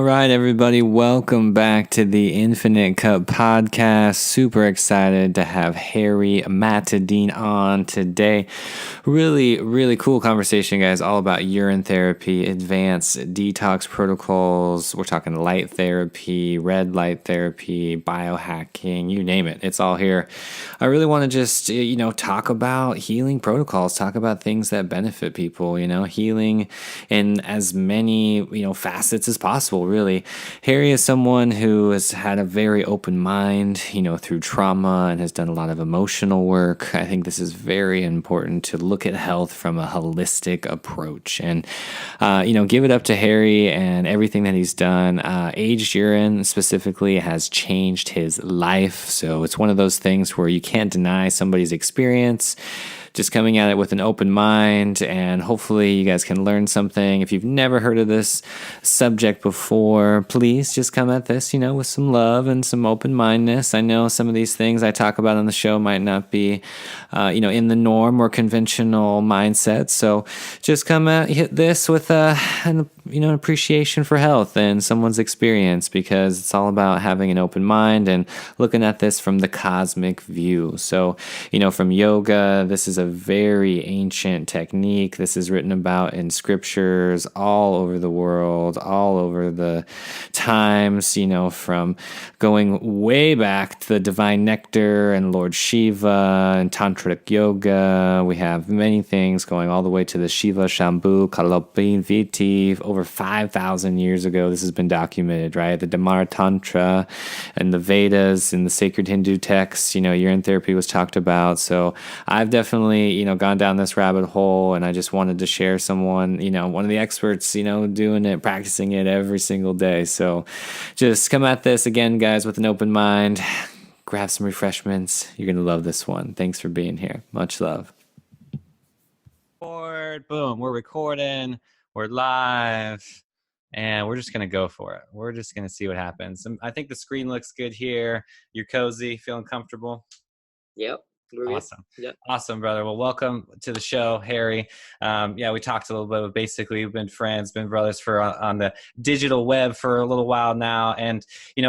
All right, everybody, welcome back to the Infinitecup podcast. Super excited to have Harry Matadeen on today. Really cool conversation, guys, all about urine therapy, advanced detox protocols. We're talking light therapy, red light therapy, biohacking, you name it. It's all here. I really want to just, talk about healing protocols, talk about things that benefit people, healing in as many, facets as possible, really. Harry is someone who has had a very open mind, through trauma and has done a lot of emotional work. I think this is very important to look at health from a holistic approach and, give it up to Harry and everything that he's done. Aged urine specifically has changed his life. So it's one of those things where you can't deny somebody's experience. Just coming at it with an open mind, and hopefully you guys can learn something. If you've never heard of this subject before, please just come at this, with some love and some open-mindedness. I know some of these things I talk about on the show might not be, in the norm or conventional mindset. So just hit this with an appreciation for health and someone's experience, because it's all about having an open mind and looking at this from the cosmic view. So, from yoga, this is a very ancient technique. This is written about in scriptures all over the world, all over the times, from going way back to the divine nectar and Lord Shiva and tantric yoga. We have many things going all the way to the Shiva, Shambhu, Kalopin, Viti. Over 5,000 years ago, this has been documented, right? The Dhamma Tantra and the Vedas and the sacred Hindu texts, urine therapy was talked about. So I've definitely, gone down this rabbit hole, and I just wanted to share someone, one of the experts, doing it, practicing it every single day. So just come at this again, guys, with an open mind. Grab some refreshments. You're going to love this one. Thanks for being here. Much love. Boom. We're recording. We're live. And we're just going to go for it. We're just going to see what happens. I think the screen looks good here. You're cozy, feeling comfortable? Yep. Awesome. Yep. Awesome, brother. Well, welcome to the show, Harry. We talked a little bit, but basically we've been friends, been brothers for on the digital web for a little while now. And,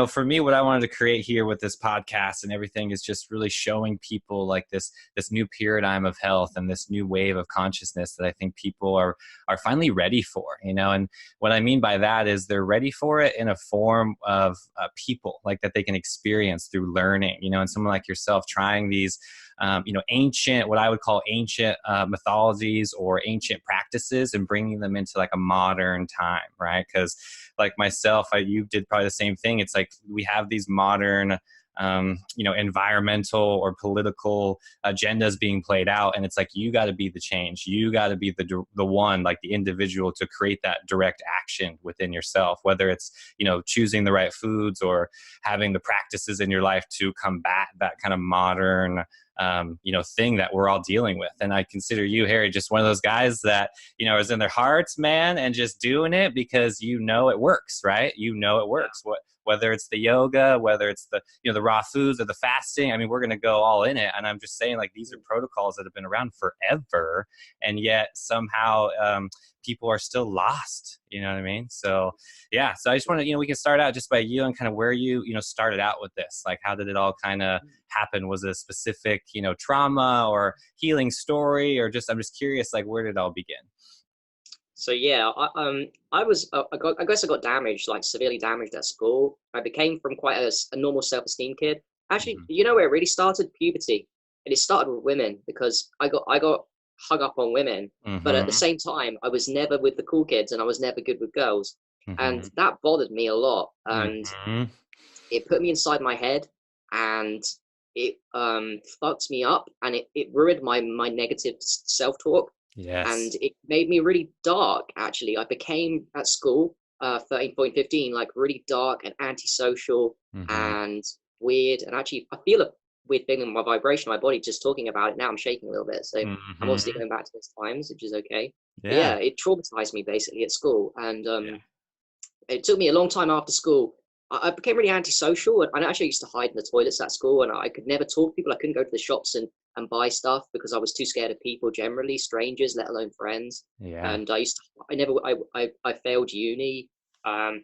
for me, what I wanted to create here with this podcast and everything is just really showing people like this new paradigm of health and this new wave of consciousness that I think people are finally ready for, and what I mean by that is they're ready for it in a form of people like that they can experience through learning, and someone like yourself trying these ancient, what I would call ancient mythologies or ancient practices and bringing them into like a modern time, right? Because like myself, you did probably the same thing. It's like we have these modern, environmental or political agendas being played out. And it's like, you got to be the change. You got to be the one, like the individual, to create that direct action within yourself, whether it's, choosing the right foods or having the practices in your life to combat that kind of modern thing that we're all dealing with. And I consider you, Harry, just one of those guys that, is in their hearts, man, and just doing it because it works, right? It works. Whether it's the yoga, whether it's the, the raw foods or the fasting, I mean, we're going to go all in it. And I'm just saying, like, these are protocols that have been around forever. And yet somehow people are still lost, you know what I mean? So, yeah. So I just want to, we can start out just by you and kind of where you, started out with this. Like, how did it all kind of happen? Was it a specific, trauma or healing story, or I'm just curious, like, where did it all begin? So yeah, I guess I got damaged, like severely damaged at school. I became from quite a normal self-esteem kid. Actually, where it really started? Puberty, and it started with women because I got hung up on women. But at the same time, I was never with the cool kids, and I was never good with girls, and that bothered me a lot. And it put me inside my head, and it fucked me up, and it ruined my negative self-talk. Yes. And it made me really dark, actually. I became, at school, 13, 14, 15, like really dark and antisocial and weird. And actually, I feel a weird thing in my vibration, my body, just talking about it. Now I'm shaking a little bit. So I'm also going back to those times, which is okay. Yeah, it traumatized me basically at school. And it took me a long time after school. I became really antisocial, and I actually used to hide in the toilets at school, and I could never talk to people. I couldn't go to the shops and buy stuff because I was too scared of people generally, strangers, let alone friends. Yeah. And I failed uni.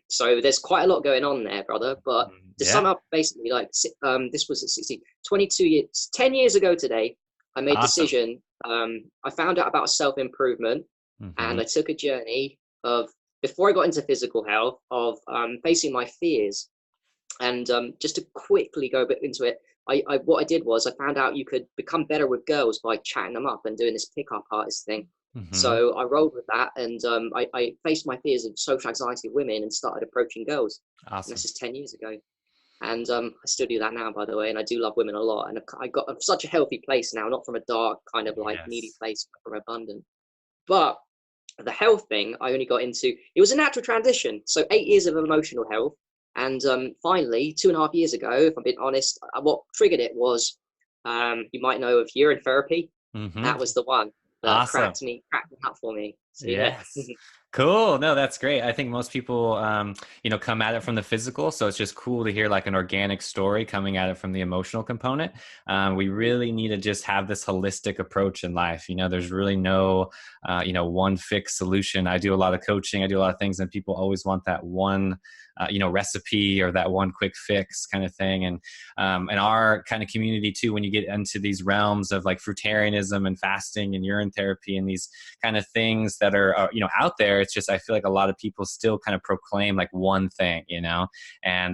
So there's quite a lot going on there, brother. But to sum Yeah. up, basically, like this was at 16, 22 years, 10 years ago today, I made a Awesome. decision. I found out about self improvement, Hmm. and I took a journey of before I got into physical health of facing my fears. And just to quickly go a bit into it, what I did was I found out you could become better with girls by chatting them up and doing this pickup artist thing. Hmm. So I rolled with that, and I faced my fears of social anxiety of women and started approaching girls. And this Awesome. is 10 years ago, and I still do that now, by the way. And I do love women a lot, and I got I'm such a healthy place now, not from a dark kind of like needy Yes. place, but from abundant. But the health thing I only got into, it was a natural transition. So 8 years of emotional health. And finally, 2.5 years ago, if I'm being honest, what triggered it was, you might know of urine therapy. Hmm. That was the one that Awesome. cracked it up for me. So yeah. Yes. Cool. No, that's great. I think most people, come at it from the physical. So it's just cool to hear like an organic story coming at it from the emotional component. We really need to just have this holistic approach in life. There's really no, one fixed solution. I do a lot of coaching. I do a lot of things, and people always want that one, recipe or that one quick fix kind of thing. And in our kind of community too, when you get into these realms of like fruitarianism and fasting and urine therapy and these kind of things that are out there, it's just I feel like a lot of people still kind of proclaim like one thing, and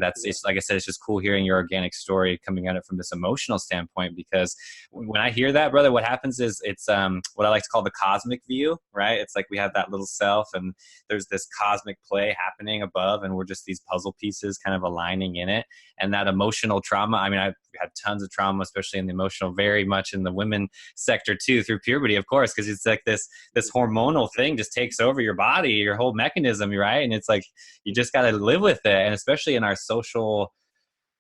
it's like I said, it's just cool hearing your organic story coming at it from this emotional standpoint, because when I hear that, brother, what happens is it's what I like to call the cosmic view, right? It's like we have that little self, and there's this cosmic play happening above, and we're just these puzzle pieces kind of aligning in it. And that emotional trauma, I mean, I've had tons of trauma, especially in the emotional, very much in the women sector too, through puberty, of course, because it's like this hormonal thing just takes over your body, your whole mechanism, right? And it's like you just got to live with it. And especially in our social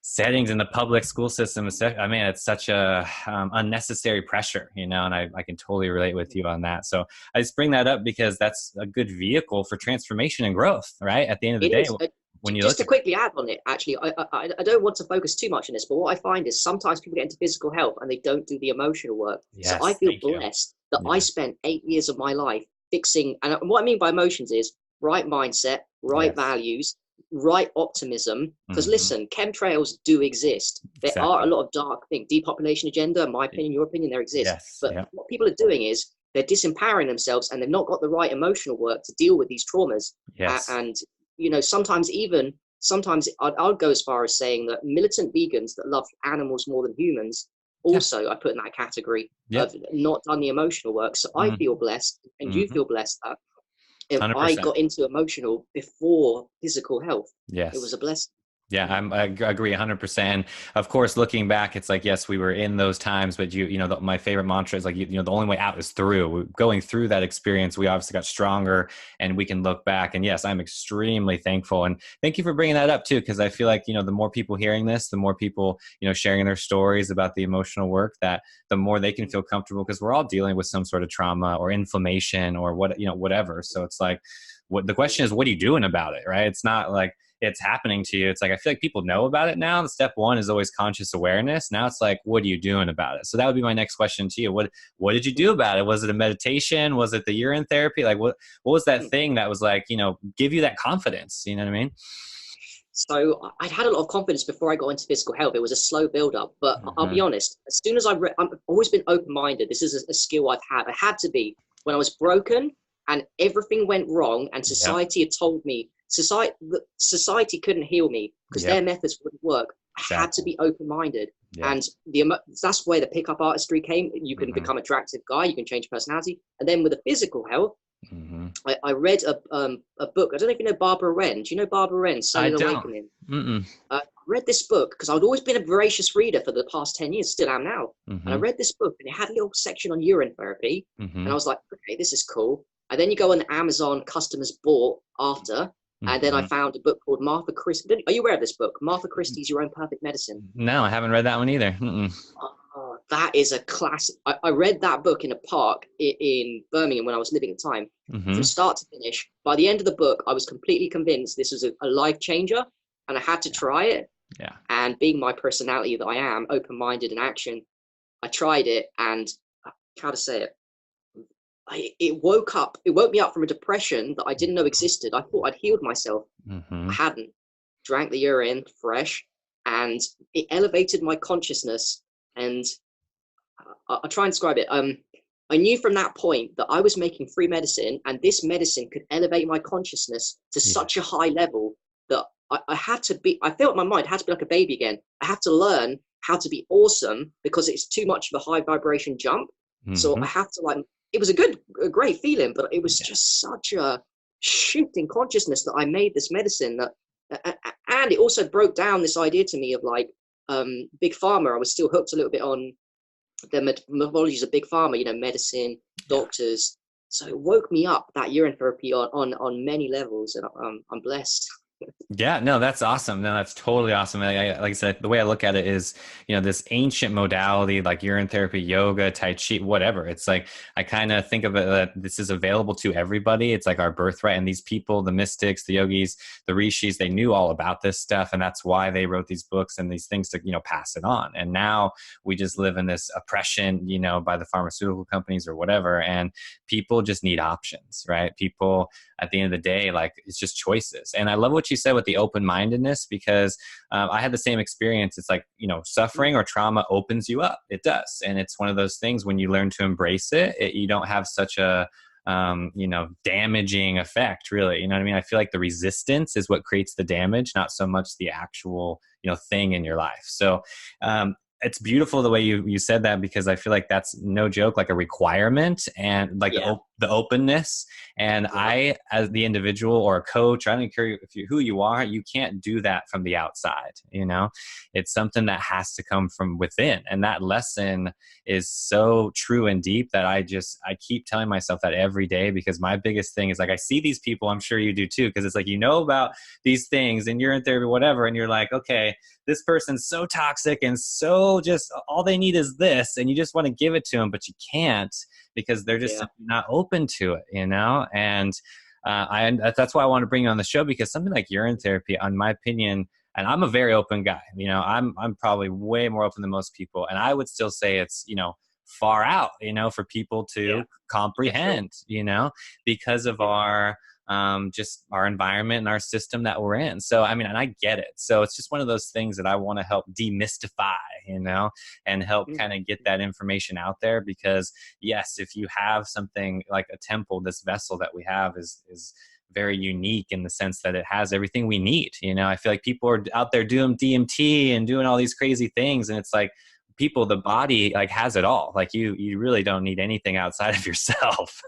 settings in the public school system, I mean, it's such a unnecessary pressure, and I can totally relate with you on that. So I just bring that up because that's a good vehicle for transformation and growth, right? At the end of the It day, is. when you Just look to at that. quickly add on it, actually, I don't want to focus too much on this, but what I find is sometimes people get into physical health and they don't do the emotional work. So I Yes, feel thank you. blessed that I Yeah. spent 8 years of my life fixing, and what I mean by emotions is right mindset, right Yes. values, right optimism. Because Hmm. listen, chemtrails do exist. There are a Exactly. lot of dark things, depopulation agenda, my opinion, your opinion, there exist. Yes. But Yeah. what people are doing is they're disempowering themselves and they've not got the right emotional work to deal with these traumas. Yes. And sometimes I'd go as far as saying that militant vegans that love animals more than humans Yeah. also I put in that category of Yep. not done the emotional work. So I feel Hmm. blessed, and you Hmm. feel blessed that if I 100%. got into emotional before physical health. It was Yes. a blessing. Yeah, I agree 100%. Of course, looking back, it's like, yes, we were in those times, but my favorite mantra is like, the only way out is through. Going through that experience, we obviously got stronger, and we can look back. And yes, I'm extremely thankful. And thank you for bringing that up too, because I feel like, the more people hearing this, the more people, sharing their stories about the emotional work, that the more they can feel comfortable, because we're all dealing with some sort of trauma or inflammation or whatever. So it's like, what the question is, what are you doing about it? Right? It's not like it's happening to you. It's like I feel like people know about it now. Step one is always conscious awareness. Now it's like, what are you doing about it? So that would be my next question to you. What did you do about it? Was it a meditation? Was it the urine therapy? Like what was that thing that was like, give you that confidence? You know what I mean? So I'd had a lot of confidence before I got into physical health. It was a slow build up, but I'll be Mm-hmm. honest. As soon as I've always been open minded. This is a skill I've had. I had to be when I was broken and everything went wrong, and Yep. society had told me society couldn't heal me because their Yep. methods wouldn't work. I had to Exactly. be open minded, and Yes. that's where the pickup artistry came. You can Mm-hmm. become attractive guy. You can change personality, and then with the physical health. Mm-hmm. I read a book. I don't know if you know Barbara Wren. Do you know Barbara Wren, I Cellular don't. Awakening? Mm-mm. I read this book because I'd always been a voracious reader for the past 10 years, still am now. And I Mm-hmm. read this book and it had a little section on urine therapy. And Mm-hmm. I was like, okay, this is cool. And then you go on Amazon, customers bought after. And then I Mm-hmm. found a book called Martha Christie. Are you aware of this book? Martha Christie's Your Own Perfect Medicine. No, I haven't read that one either. Mm-mm. Oh, that is a classic. I read that book in a park in Birmingham when I was living at the time, from Mm-hmm. start to finish. By the end of the book, I was completely convinced this was a life changer, and I had to try it. Yeah. And being my personality that I am, open minded in action, I tried it, and how to say it? it woke me up from a depression that I didn't know existed. I thought I'd healed myself. I Mm-hmm. hadn't. Drank the urine fresh, and it elevated my consciousness. And I'll try and describe it. I knew from that point that I was making free medicine, and this medicine could elevate my consciousness to Yeah. such a high level that I had to be. I felt my mind had to be like a baby again. I have to learn how to be awesome because it's too much of a high vibration jump. So Mm-hmm. I have to like. It was a great feeling, but it was Yeah. just such a shift in consciousness that I made this medicine and it also broke down this idea to me of like big pharma. I was still hooked a little bit on the methodologies of big pharma, medicine, Yeah. doctors. So it woke me up, that urine therapy, on many levels, and I'm blessed. Yeah, no, that's awesome. No, that's totally awesome. Like I said, the way I look at it is, this ancient modality like urine therapy, yoga, Tai Chi, whatever. It's like, I kind of think of it that this is available to everybody. It's like our birthright. And these people, the mystics, the yogis, the rishis, they knew all about this stuff. And that's why they wrote these books and these things to, pass it on. And now we just live in this oppression, by the pharmaceutical companies or whatever. And people just need options, right? People, at the end of the day, like, it's just choices. And I love what you said with the open-mindedness, because I had the same experience. It's like, suffering or trauma opens you up. It does. And it's one of those things, when you learn to embrace it, you don't have such a damaging effect, really. You know what I mean? I feel like the resistance is what creates the damage, not so much the actual, thing in your life. So it's beautiful the way you said that, because I feel like that's no joke, like a requirement, and like Yeah, the openness. And yeah, I, as the individual or a coach, I don't care who you are, you can't do that from the outside. It's something that has to come from within. And that lesson is so true and deep that I keep telling myself that every day, because my biggest thing is, like, I see these people, I'm sure you do too, because it's like, about these things and you're in therapy, whatever, and you're like, okay, this person's so toxic and so just all they need is this, and you just want to give it to them, but you can't, because they're just yeah. simply not open to it, and that's why I want to bring you on the show, because something like urine therapy, in my opinion, and I'm a very open guy, I'm probably way more open than most people, and I would still say it's far out, for people Yeah, to yeah, sure. comprehend, because of Yeah, our just our environment and our system that we're in. So, I mean, and I get it. So it's just one of those things that I want to help demystify, and help mm, kind of get that information out there, because yes, if you have something like a temple, this vessel that we have is very unique in the sense that it has everything we need. I feel like people are out there doing DMT and doing all these crazy things. And it's like, people, the body like has it all. Like you really don't need anything outside of yourself.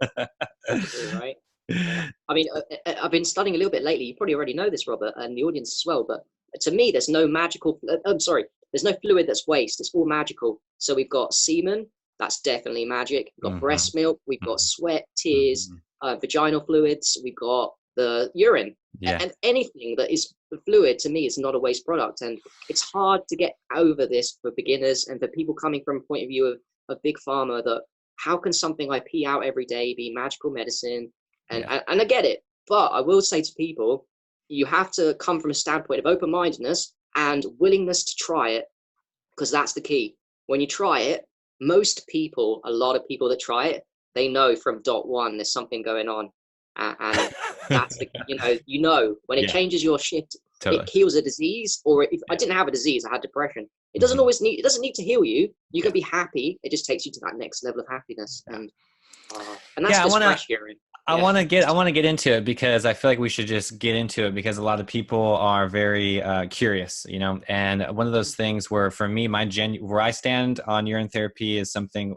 true, right? Yeah. I mean, I've been studying a little bit lately. You probably already know this, Robert, and the audience as well. But to me, there's no magical. I'm sorry. There's no fluid that's waste. It's all magical. So we've got semen. That's definitely magic. We've got Hmm. breast milk. We've got sweat, tears, Hmm. vaginal fluids. We've got the urine. Yeah. And anything that is fluid to me is not a waste product. And it's hard to get over this for beginners and for people coming from a point of view of big pharma, that how can something I pee out every day be magical medicine? And, Yeah. and I get it, but I will say to people, you have to come from a standpoint of open-mindedness and willingness to try it, because that's the key. When you try it, a lot of people that try it, they know from dot one there's something going on, and that's the when it Yeah. changes your shit, it Totally. heals a disease. Or if I Yeah. didn't have a disease, I had depression. Hmm. It doesn't need to heal you. You Yeah. can be happy. It just takes you to that next level of happiness, and that's Yeah. just fresh urine. Yeah. I want to get into it, because I feel like we should just get into it, because a lot of people are very curious, and one of those things where, for me, where I stand on urine therapy is something,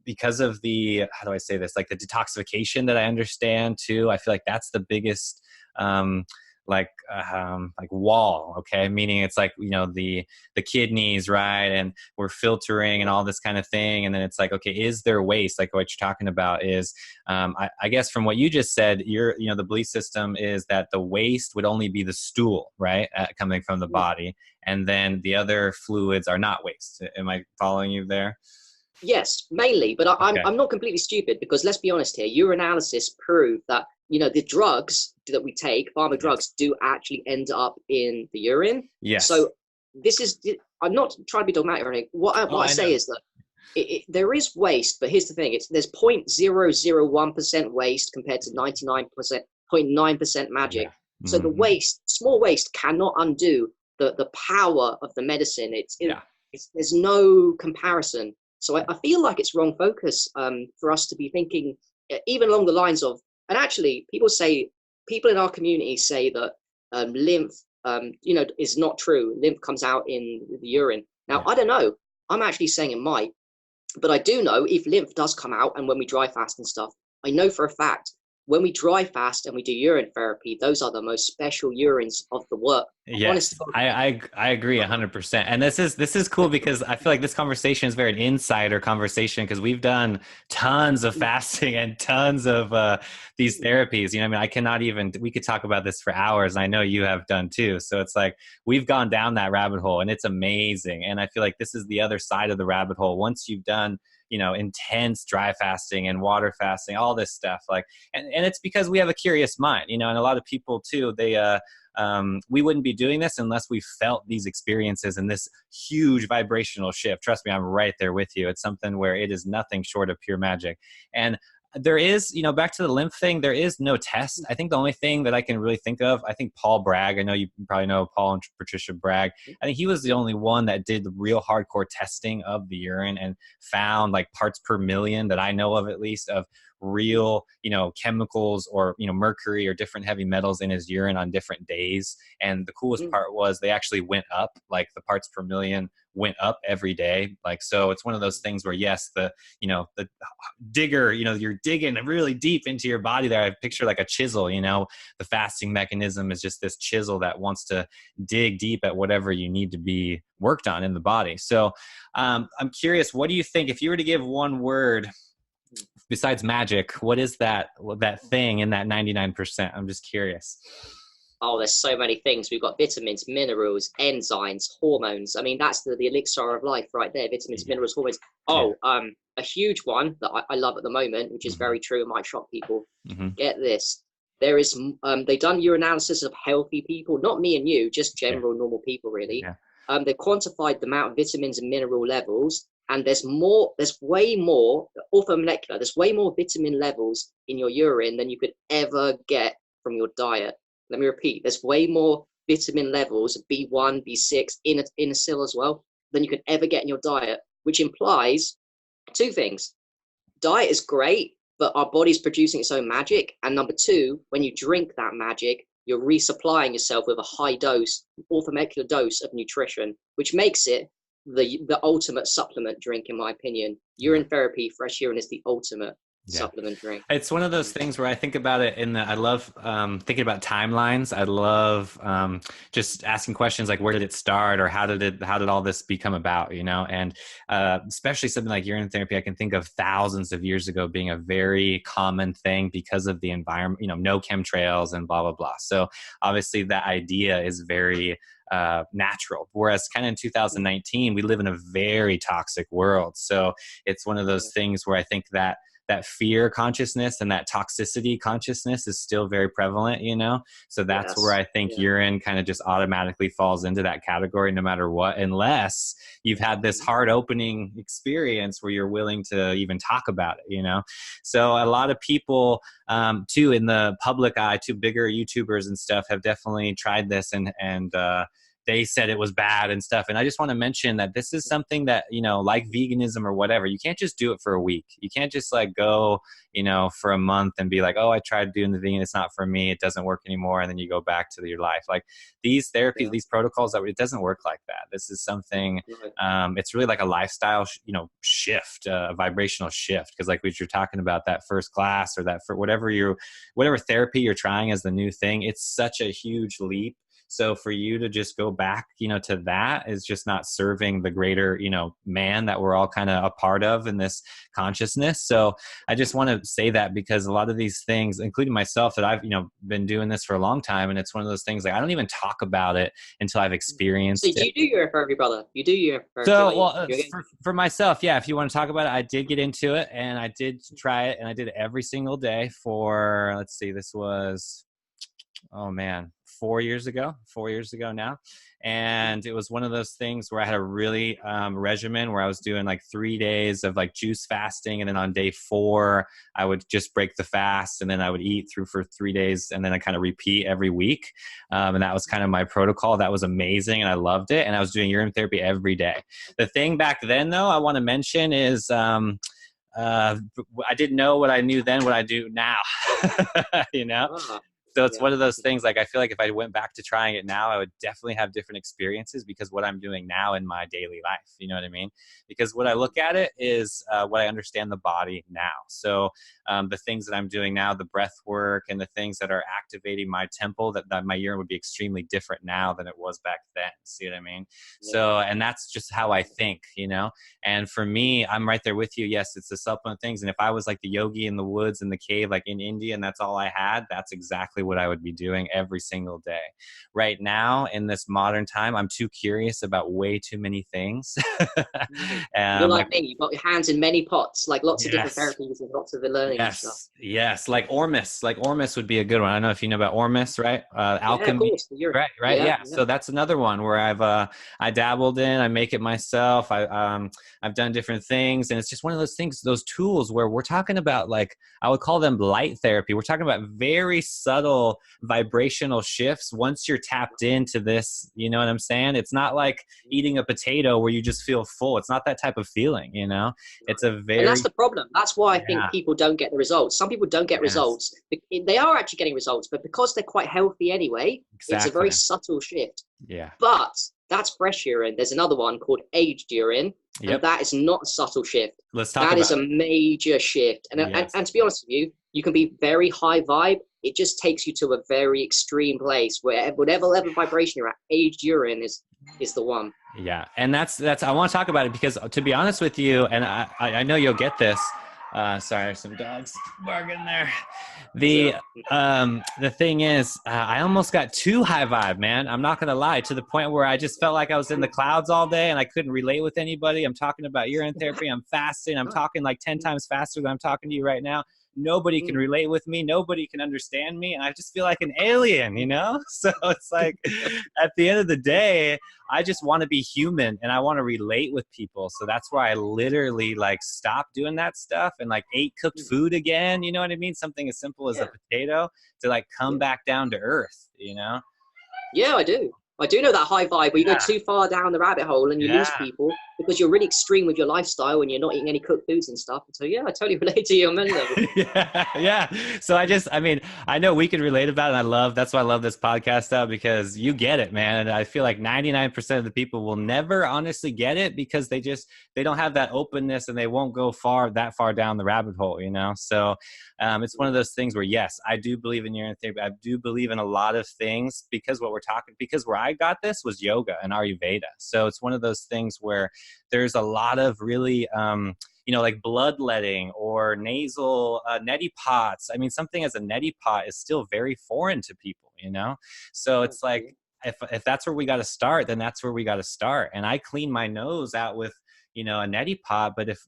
because of the, how do I say this, like the detoxification that I understand too. I feel like that's the biggest, um, like wall. Okay. Meaning it's like, the kidneys, right. And we're filtering and all this kind of thing. And then it's like, okay, is there waste? Like what you're talking about is, I guess from what you just said, the belief system is that the waste would only be the stool, right? Coming from the body. And then the other fluids are not waste. Am I following you there? Yes, mainly, but Okay. I'm not completely stupid, because let's be honest here. Urinalysis prove that the drugs that we take, pharma Yes. drugs, do actually end up in the urine. Yes. So this is I'm not trying to be dogmatic or anything. What Oh, I I know. say is that there is waste, but here's the thing: there's 0.001% waste compared to 99% 0.9% magic. Yeah. So the waste, small waste, cannot undo the power of the medicine. There's no comparison. So I feel like it's wrong focus for us to be thinking even along the lines of. And actually, people in our community say that lymph, is not true. Lymph comes out in the urine. Now, I don't know. I'm actually saying it might. But I do know if lymph does come out and when we dry fast and stuff, I know for a fact when we dry fast and we do urine therapy, those are the most special urines of the work. Yes, I agree 100%. And this is cool because I feel like this conversation is very an insider conversation because we've done tons of fasting and tons of these therapies. I mean, I cannot even, we could talk about this for hours. And I know you have done too. So it's like, we've gone down that rabbit hole and it's amazing. And I feel like this is the other side of the rabbit hole. Once you've done, intense dry fasting and water fasting, all this stuff, like, and it's because we have a curious mind, and a lot of people too, we wouldn't be doing this unless we felt these experiences and this huge vibrational shift. Trust me, I'm right there with you. It's something where it is nothing short of pure magic. And there is, back to the lymph thing, there is no test. I think the only thing that I can really think of, I think Paul Bragg, I know you probably know Paul and Patricia Bragg. I think he was the only one that did the real hardcore testing of the urine and found like parts per million that I know of, at least, of real, chemicals or, mercury or different heavy metals in his urine on different days. And the coolest part was they actually went up, like the parts per million went up every day. Like, so it's one of those things where, yes, the digger, you're digging really deep into your body there. I picture like a chisel, the fasting mechanism is just this chisel that wants to dig deep at whatever you need to be worked on in the body. So I'm curious, what do you think if you were to give one word besides magic, what is that thing in that 99%? I'm just curious. Oh, there's so many things. We've got vitamins, minerals, enzymes, hormones. I mean, that's the elixir of life right there. Vitamins, minerals, hormones. Oh, a huge one that I love at the moment, which is very true and might shock people. Get this. There is, they've done urinalysis of healthy people, not me and you, just general normal people, really. They've quantified the amount of vitamins and mineral levels. And there's way more orthomolecular, there's way more vitamin levels in your urine than you could ever get from your diet. Let me repeat, there's way more vitamin levels, B1, B6, inositol as well, than you could ever get in your diet, which implies two things. Diet is great, but our body's producing its own magic. And number two, when you drink that magic, you're resupplying yourself with a high dose, orthomolecular dose of nutrition, which makes it the ultimate supplement drink, in my opinion. Urine therapy, fresh urine, is the ultimate supplement drink. It's one of those things where I think about it I love thinking about timelines. I love just asking questions like, where did it start, or how did all this become about, and especially something like urine therapy, I can think of thousands of years ago being a very common thing because of the environment, no chemtrails and blah, blah, blah. So obviously that idea is very natural, whereas kind of in 2019 we live in a very toxic world. So it's one of those things where I think that fear consciousness and that toxicity consciousness is still very prevalent, so that's where I think urine kind of just automatically falls into that category no matter what, unless you've had this heart opening experience where you're willing to even talk about it, so a lot of people too in the public eye, too, bigger YouTubers and stuff have definitely tried this and they said it was bad and stuff. And I just want to mention that this is something that, like veganism or whatever, you can't just do it for a week. You can't just like go, for a month and be like, oh, I tried doing the vegan, it's not for me, it doesn't work anymore. And then you go back to your life. Like these therapies, these protocols, it doesn't work like that. This is something, it's really like a lifestyle, shift, a vibrational shift. Cause like what you're talking about, that first class or that for whatever therapy you're trying as the new thing, it's such a huge leap. So for you to just go back, to that is just not serving the greater, man that we're all kind of a part of in this consciousness. So I just want to say that because a lot of these things, including myself, that I've, been doing this for a long time. And it's one of those things like I don't even talk about it until I've experienced it. So you do urine therapy, brother? You do urine therapy? So well, for myself, yeah, if you want to talk about it, I did get into it and I did try it and I did it every single day for, let's see, this was, oh man, 4 years ago now. And it was one of those things where I had a really regimen where I was doing like 3 days of like juice fasting. And then on day 4, I would just break the fast, and then I would eat through for 3 days. And then I kind of repeat every week. And that was kind of my protocol. That was amazing. And I loved it. And I was doing urine therapy every day. The thing back then, though, I want to mention is I didn't know what I knew then, what I do now, you know? So it's one of those things, like, I feel like if I went back to trying it now, I would definitely have different experiences because what I'm doing now in my daily life, you know what I mean? Because what I look at it is what I understand the body now. So the things that I'm doing now, the breath work and the things that are activating my temple, that my urine would be extremely different now than it was back then. See what I mean? So, and that's just how I think, you know? And for me, I'm right there with you. Yes, it's the supplement things. And if I was like the yogi in the woods, in the cave, like in India, and that's all I had, that's exactly what I would be doing every single day. Right now, in this modern time, I'm too curious about way too many things. You're like me. You've got your hands in many pots, like lots of different Yes. therapies and lots of learning and stuff. Yes. Like Ormus. Like Ormus would be a good one. I don't know if you know about Ormus, right? Alchemy. Of course. Right. Yeah. So that's another one where I dabbled in. I make it myself. I've done different things, and it's just one of those things, those tools where we're talking about, like, I would call them light therapy. We're talking about very subtle vibrational shifts once you're tapped into this, you know what I'm saying? It's not like eating a potato where you just feel full. It's not that type of feeling, you know? It's a very... And that's the problem. That's why I think people don't get the results. Some people don't get results. They are actually getting results, but because they're quite healthy anyway, it's a very subtle shift. Yeah. But that's fresh urine. There's another one called aged urine, and that is not a subtle shift. Let's talk about that. Is a major shift. And, and to be honest with you, you can be very high vibe. It just takes you to a very extreme place where whatever level of vibration you're at, aged urine is the one. Yeah. And that's, I want to talk about it because, to be honest with you, and I know you'll get this. Sorry, there's some dogs barking there. The thing is, I almost got too high vibe, man. I'm not going to lie, to the point where I just felt like I was in the clouds all day and I couldn't relate with anybody. I'm talking about urine therapy. I'm fasting. I'm talking like 10 times faster than I'm talking to you right now. Nobody can relate with me. Nobody can understand me. And I just feel like an alien, you know? So it's like, at the end of the day, I just want to be human and I want to relate with people. So that's why I literally like stopped doing that stuff and like ate cooked food again. You know what I mean? Something as simple as a potato to like come back down to earth, you know? Yeah, I do. I do know that high vibe where you go too far down the rabbit hole and you lose people because you're really extreme with your lifestyle and you're not eating any cooked foods and stuff. So yeah, I totally relate to you on many levels. Yeah. So I know we can relate about it. And that's why I love this podcast out, because you get it, man. And I feel like 99% of the people will never honestly get it because they don't have that openness and they won't go that far down the rabbit hole, you know? So it's one of those things where, yes, I do believe in urine therapy. I do believe in a lot of things because where I got this was yoga and Ayurveda. So it's one of those things where there's a lot of really, like bloodletting or nasal neti pots. I mean, something as a neti pot is still very foreign to people, you know? So it's like, if that's where we got to start, then that's where we got to start. And I clean my nose out with, a neti pot, but if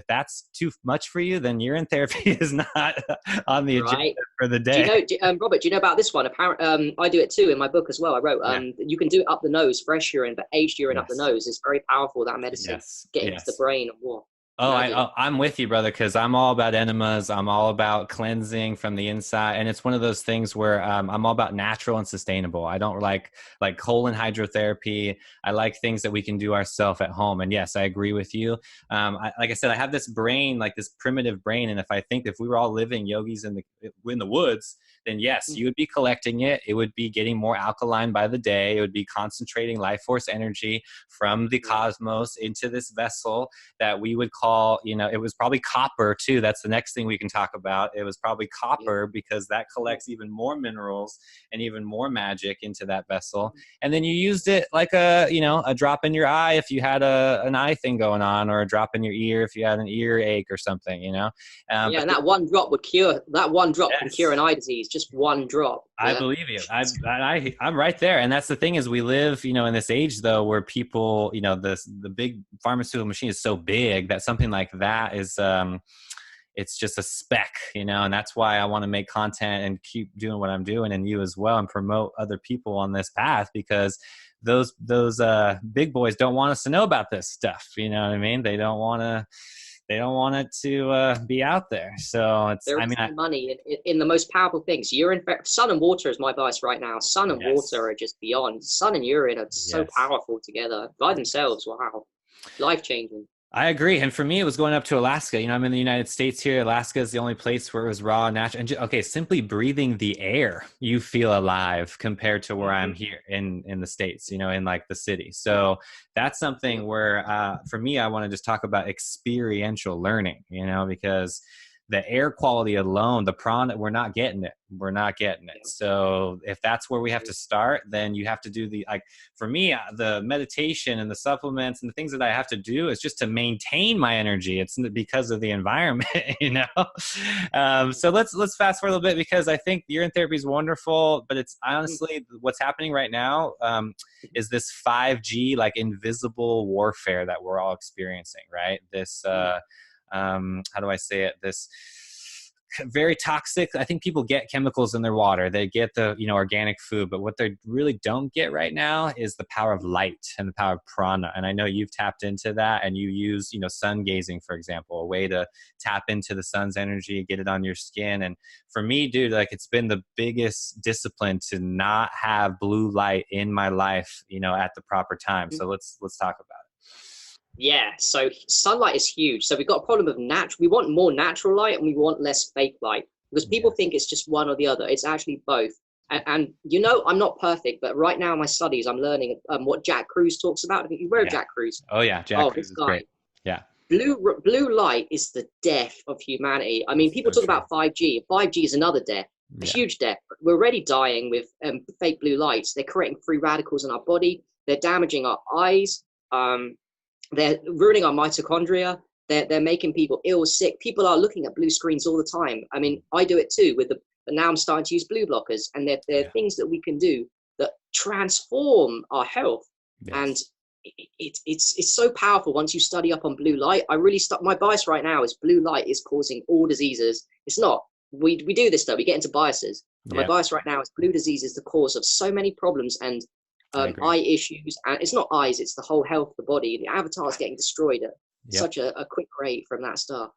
that's too much for you, then urine therapy is not on the agenda for the day. Robert, do you know about this one? Apparently, I do it too in my book as well. I wrote, you can do it up the nose, fresh urine, but aged urine up the nose is very powerful, that medicine, getting into the brain and what. I'm with you, brother, because I'm all about enemas. I'm all about cleansing from the inside. And it's one of those things where I'm all about natural and sustainable. I don't like colon hydrotherapy. I like things that we can do ourselves at home. And yes, I agree with you. Like I said, I have this brain, like this primitive brain. And if we were all living yogis in the woods, then yes, you would be collecting it. It would be getting more alkaline by the day. It would be concentrating life force energy from the cosmos into this vessel that we would call, it was probably copper too. That's the next thing we can talk about. It was probably copper because that collects even more minerals and even more magic into that vessel. And then you used it like a drop in your eye if you had an eye thing going on, or a drop in your ear if you had an earache or something, and that one drop would cure, can cure an eye disease. Just one drop. I believe you. I'm right there. And that's the thing is we live, in this age though, where people, the big pharmaceutical machine is so big that something like that is, it's just a speck, and that's why I want to make content and keep doing what I'm doing, and you as well, and promote other people on this path, because those big boys don't want us to know about this stuff. You know what I mean? They don't want it to be out there. So it's, There is money in the most powerful things. Urine, sun and water is my advice right now. Sun and water are just beyond. Sun and urine are so powerful together by themselves. Wow. Life changing. I agree. And for me, it was going up to Alaska. I'm in the United States here. Alaska is the only place where it was raw, natural. And simply breathing the air, you feel alive compared to where I'm here in the States, in like the city. So that's something where, for me, I want to just talk about experiential learning, because the air quality alone, the prana, we're not getting it. So if that's where we have to start, then you have to do for me, the meditation and the supplements and the things that I have to do is just to maintain my energy. It's because of the environment, So let's fast forward a little bit, because I think urine therapy is wonderful, but it's honestly what's happening right now is this 5G, like invisible warfare that we're all experiencing, right? This, how do I say it? This very toxic. I think people get chemicals in their water. They get the, organic food, but what they really don't get right now is the power of light and the power of prana. And I know you've tapped into that, and you use, sun gazing, for example, a way to tap into the sun's energy, get it on your skin. And for me, dude, like it's been the biggest discipline to not have blue light in my life, at the proper time. So let's talk about it. Yeah, so sunlight is huge. So we've got a problem of we want more natural light and we want less fake light, because people think it's just one or the other. It's actually both. And I'm not perfect, but right now in my studies, I'm learning what Jack Kruse talks about. I think you've heard of Jack Kruse. Oh yeah, Jack Kruse is great. Yeah. Blue light is the death of humanity. I mean, people talk about 5G. 5G is another death, a huge death. We're already dying with fake blue lights. They're creating free radicals in our body. They're damaging our eyes. They're ruining our mitochondria. They're making people ill, sick. People are looking at blue screens all the time. I mean, I do it too but now I'm starting to use blue blockers, and there are things that we can do that transform our health. And it's so powerful once you study up on blue light. My bias right now is blue light is causing all diseases. It's not. We do this stuff. We get into biases. My bias right now is blue disease is the cause of so many problems and eye issues, and it's not eyes, it's the whole health of the body. The avatar is getting destroyed at such a quick rate from that stuff.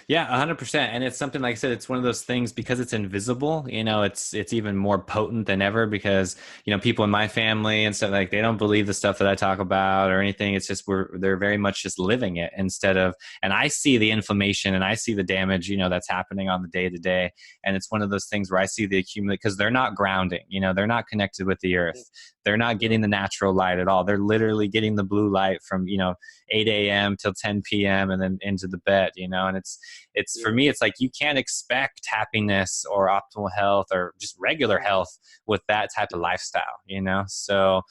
Yeah, 100%. And it's something, like I said, it's one of those things, because it's invisible, it's even more potent than ever, because, people in my family and stuff, like, they don't believe the stuff that I talk about or anything. It's just, they're very much just living it and I see the inflammation and I see the damage, that's happening on the day to day. And it's one of those things where I see the accumulate, because they're not grounding, they're not connected with the earth. They're not getting the natural light at all. They're literally getting the blue light from, 8 a.m. till 10 p.m. and then into the bed, and it's for me, it's like, you can't expect happiness or optimal health or just regular health with that type of lifestyle, so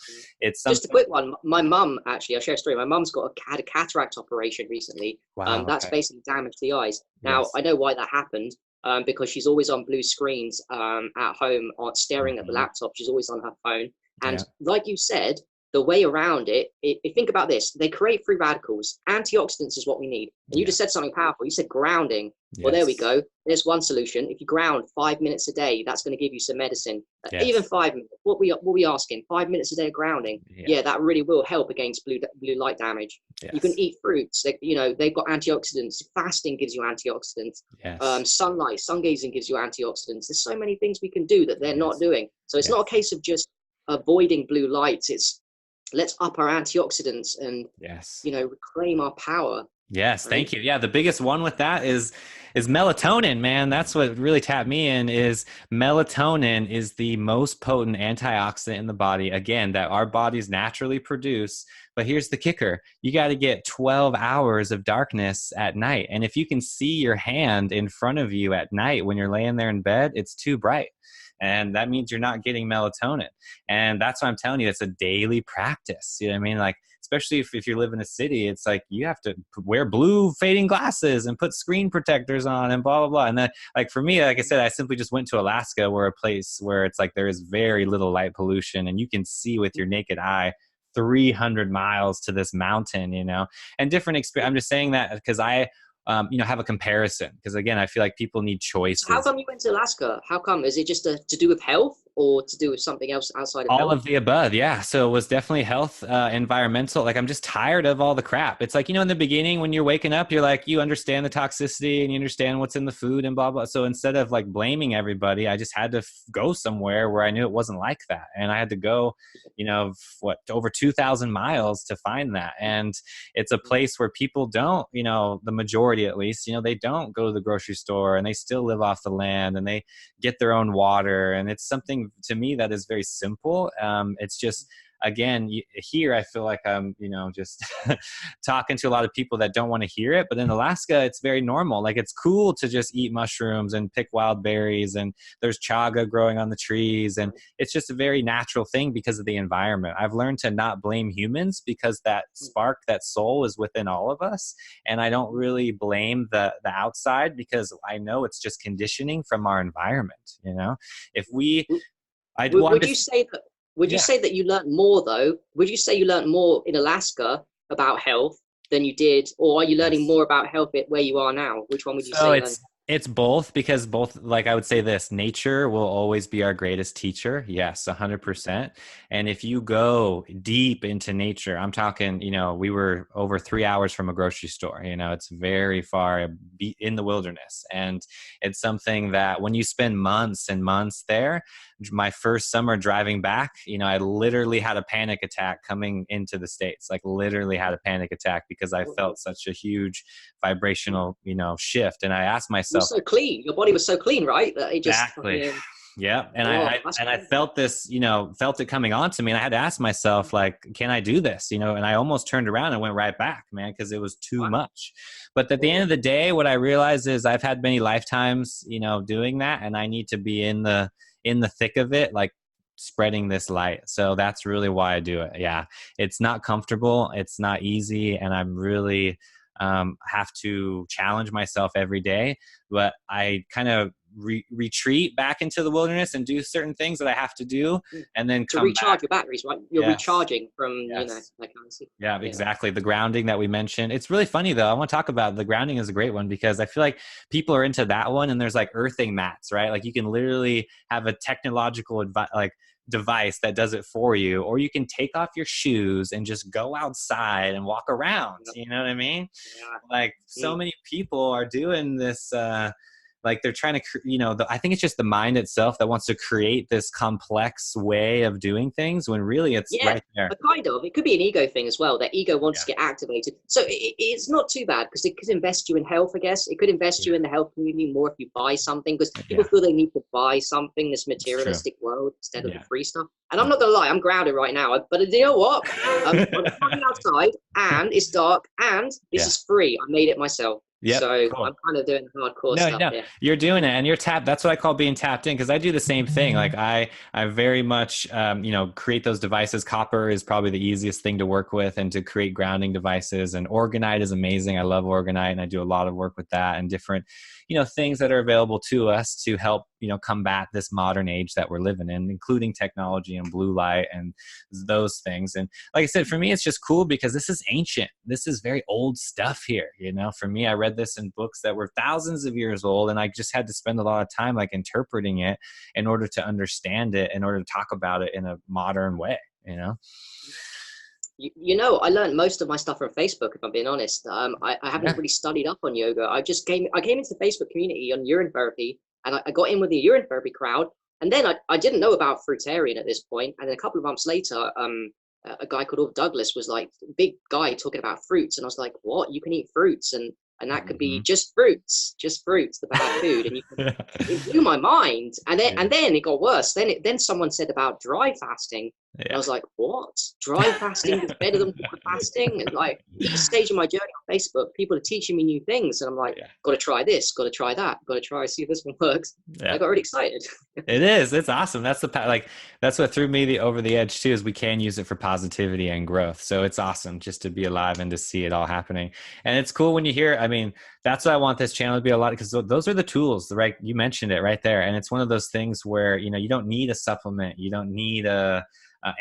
it's something. Just a quick one. My mum, actually, I'll share a story. My mum's had a cataract operation recently. Wow, that's basically damaged the eyes. Now, I know why that happened. Because she's always on blue screens at home, staring at the laptop. She's always on her phone. And like you said, the way around it, think about this. They create free radicals. Antioxidants is what we need. And you just said something powerful. You said grounding. Well, there we go. There's one solution. If you ground 5 minutes a day, that's going to give you some medicine. Even 5 minutes. What we asking? 5 minutes a day of grounding. Yeah, that really will help against blue light damage. You can eat fruits. They've got antioxidants. Fasting gives you antioxidants. Sunlight, sun gazing gives you antioxidants. There's so many things we can do that they're not doing. So it's not a case of just avoiding blue lights. It's let's up our antioxidants and reclaim our power. Thank you. The biggest one with that is melatonin, man. That's what really tapped me in. Is melatonin is the most potent antioxidant in the body, again, that our bodies naturally produce. But here's the kicker: you got to get 12 hours of darkness at night, and if you can see your hand in front of you at night when you're laying there in bed, it's too bright. And that means you're not getting melatonin. And that's what I'm telling you. It's a daily practice. You know what I mean? Like, especially if you live in a city, it's like you have to wear blue fading glasses and put screen protectors on and blah, blah, blah. And then, like, for me, like I said, I simply just went to Alaska, where a place where it's like there is very little light pollution and you can see with your naked eye 300 miles to this mountain, and different experience. I'm just saying that because have a comparison. Because again, I feel like people need So how choices. come you went to Alaska? How come? Is it just to do with health or to do with something else outside of All health? of the above, yeah. So it was definitely health, environmental. Like I'm just tired of all the crap. It's like, in the beginning when you're waking up, you're like, you understand the toxicity and you understand what's in the food and blah, blah. So instead of like blaming everybody, I just had to go somewhere where I knew it wasn't like that. And I had to go, over 2,000 miles to find that. And it's a place where people don't, the majority at least, they don't go to the grocery store and they still live off the land and they get their own water. And it's something to me that is very simple. It's just, again, here I feel like I'm, just talking to a lot of people that don't want to hear it. But in Alaska, it's very normal. Like it's cool to just eat mushrooms and pick wild berries, and there's chaga growing on the trees, and it's just a very natural thing because of the environment. I've learned to not blame humans because that spark, that soul is within all of us, and I don't really blame the outside because I know it's just conditioning from our environment. If we I Would just, you say that? Would you yeah. say that you learned more though? Would you say you learned more in Alaska about health than you did, or are you learning Yes. more about health where you are now? Which one would you So say you learned? it's both, because both, like I would say this, nature will always be our greatest teacher. Yes, 100%. And if you go deep into nature, I'm talking, we were over 3 hours from a grocery store, it's very far in the wilderness. And it's something that when you spend months and months there, my first summer driving back, I literally had a panic attack coming into the States, like literally had a panic attack because I felt such a huge vibrational, shift. And I asked You were myself, so clean. Your body was so clean, right? That it just exactly. fucking. Yeah. And Oh, I that's and I crazy. felt this, felt it coming on to me. And I had to ask myself, like, can I do this? And I almost turned around and went right back, man, because it was too Wow. much. But at the end of the day, what I realized is I've had many lifetimes, doing that, and I need to be in the thick of it, like spreading this light. So that's really why I do it. Yeah. It's not comfortable. It's not easy. And I'm really have to challenge myself every day, but I kind of retreat back into the wilderness and do certain things that I have to do, and then To come back. recharge your batteries, right? You're Yes. recharging from, Yes. that kind of stuff. Yeah, Yeah. exactly. The grounding that we mentioned. It's really funny though. I want to talk about the grounding is a great one because I feel like people are into that one, and there's like earthing mats, right? Like you can literally have a technological device that does it for you, or you can take off your shoes and just go outside and walk around. Yep. You know what I mean? Yeah. Like so many people are doing this, like they're trying to I think it's just the mind itself that wants to create this complex way of doing things when really it's Yeah, right there. kind of. It could be an ego thing as well. That ego wants Yeah. to get activated. So it's not too bad because it could invest you in health, I guess. It could invest you in the health community more if you buy something, because people Yeah, feel they need to buy something, this it's true. materialistic world, instead of the Yeah. free stuff. And I'm not going to lie, I'm grounded right now. But you know what? I'm currently outside and it's dark and this Yeah. is free. I made it myself. Yep. So Cool. I'm kind of doing hardcore No, stuff no, here. you're doing it, and you're tapped. That's what I call being tapped in, because I do the same thing. Like I very much, create those devices. Copper is probably the easiest thing to work with, and to create grounding devices. And Orgonite is amazing. I love Orgonite, and I do a lot of work with that and different, things that are available to us to help, combat this modern age that we're living in, including technology and blue light and those things. And like I said, for me, it's just cool because this is ancient. This is very old stuff here. For me, I read this in books that were thousands of years old, and I just had to spend a lot of time like interpreting it in order to understand it, in order to talk about it in a modern way. I learned most of my stuff from Facebook, if I'm being honest. I haven't Yeah. really studied up on yoga. I came into the Facebook community on urine therapy, and I got in with the urine therapy crowd. And then I didn't know about fruitarian at this point. And then a couple of months later, a guy called Douglas was like, big guy talking about fruits. And I was like, what? You can eat fruits, and that could be just fruits, the bad food. And it blew my mind. And then it got worse. Then someone said about dry fasting. And I was like, what? Dry fasting is better than water fasting? And like each stage of my journey on Facebook, people are teaching me new things. And I'm like, got to try this, got to try that, got to try, see if this one works. Yeah. I got really excited. It is. It's awesome. That's that's what threw me over the edge too, is we can use it for positivity and growth. So it's awesome just to be alive and to see it all happening. And it's cool when you hear, that's what I want this channel to be a lot, because those are the tools, right? You mentioned it right there. And it's one of those things where, you don't need a supplement. You don't need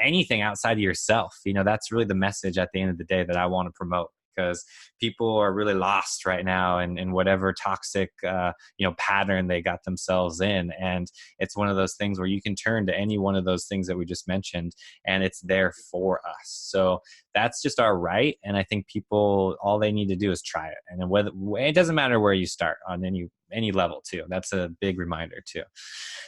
anything outside of yourself. That's really the message at the end of the day that I want to promote, because people are really lost right now in whatever toxic, pattern they got themselves in. And it's one of those things where you can turn to any one of those things that we just mentioned, and it's there for us. So that's just our right. And I think people, all they need to do is try it. And whether, it doesn't matter where you start on any level too. That's a big reminder too.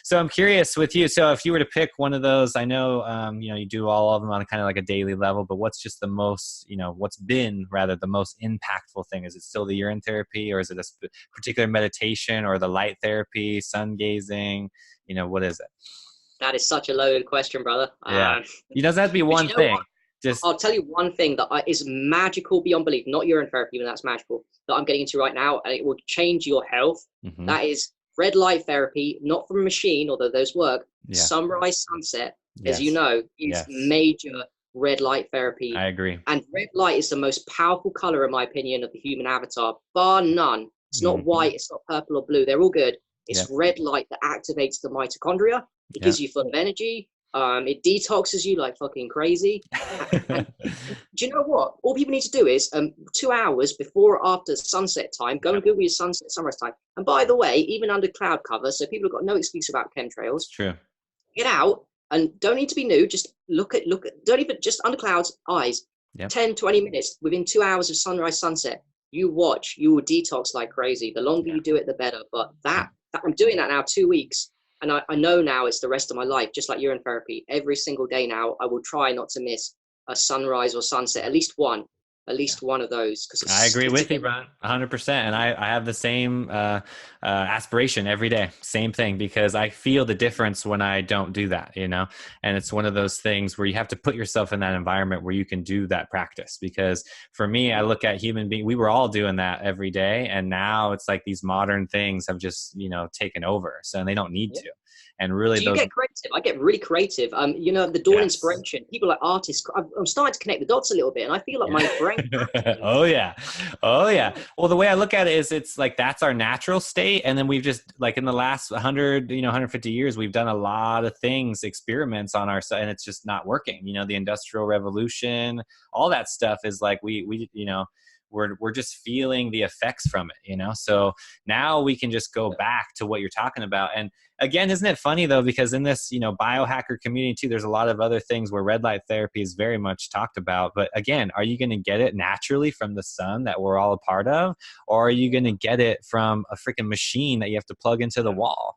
So I'm curious with you. So if you were to pick one of those, I know, you do all of them on kind of like a daily level, but what's just the most, what's been rather the most impactful thing? Is it still the urine therapy, or is it a particular meditation, or the light therapy, sun gazing? What is it? That is such a loaded question, brother. Yeah. It doesn't have to be one thing. I'll tell you one thing that is magical beyond belief, not urine therapy, even that's magical, that I'm getting into right now, and it will change your health. Mm-hmm. That is red light therapy, not from a machine, although those work. Yeah. Sunrise, sunset, as you know, is major red light therapy. I agree. And red light is the most powerful color, in my opinion, of the human avatar, bar none. It's not white, it's not purple or blue. They're all good. It's red light that activates the mitochondria. It gives you full of energy. It detoxes you like fucking crazy. And do you know what? All people need to do is 2 hours before or after sunset time, go and Google your sunset, sunrise time. And by the way, even under cloud cover, so people have got no excuse about chemtrails. True. Get out and don't need to be new. Just look at, don't even, just under clouds, eyes, 10, 20 minutes within 2 hours of sunrise, sunset. You watch, you will detox like crazy. The longer you do it, the better. But that I'm doing that now 2 weeks. And I know now it's the rest of my life, just like urine therapy. Every single day now, I will try not to miss a sunrise or sunset, at least one of those. I agree with you, Brian, 100%. And I have the same aspiration every day, same thing, because I feel the difference when I don't do that, and it's one of those things where you have to put yourself in that environment where you can do that practice. Because for me, I look at human beings, we were all doing that every day. And now it's like these modern things have just, taken over. So they don't need to. And really, do you get creative? I get really creative. The Dawn inspiration, people like artists, I'm starting to connect the dots a little bit, and I feel like my brain. Oh yeah. Well, the way I look at it is, it's like that's our natural state, and then we've just, like, in the last 100, 150 years, we've done a lot of things, experiments on our side, and it's just not working. The Industrial Revolution, all that stuff is like we're just feeling the effects from it, so now we can just go back to what you're talking about. And again, isn't it funny though, because in this, biohacker community too, there's a lot of other things where red light therapy is very much talked about. But again, are you going to get it naturally from the sun that we're all a part of? Or are you going to get it from a freaking machine that you have to plug into the wall,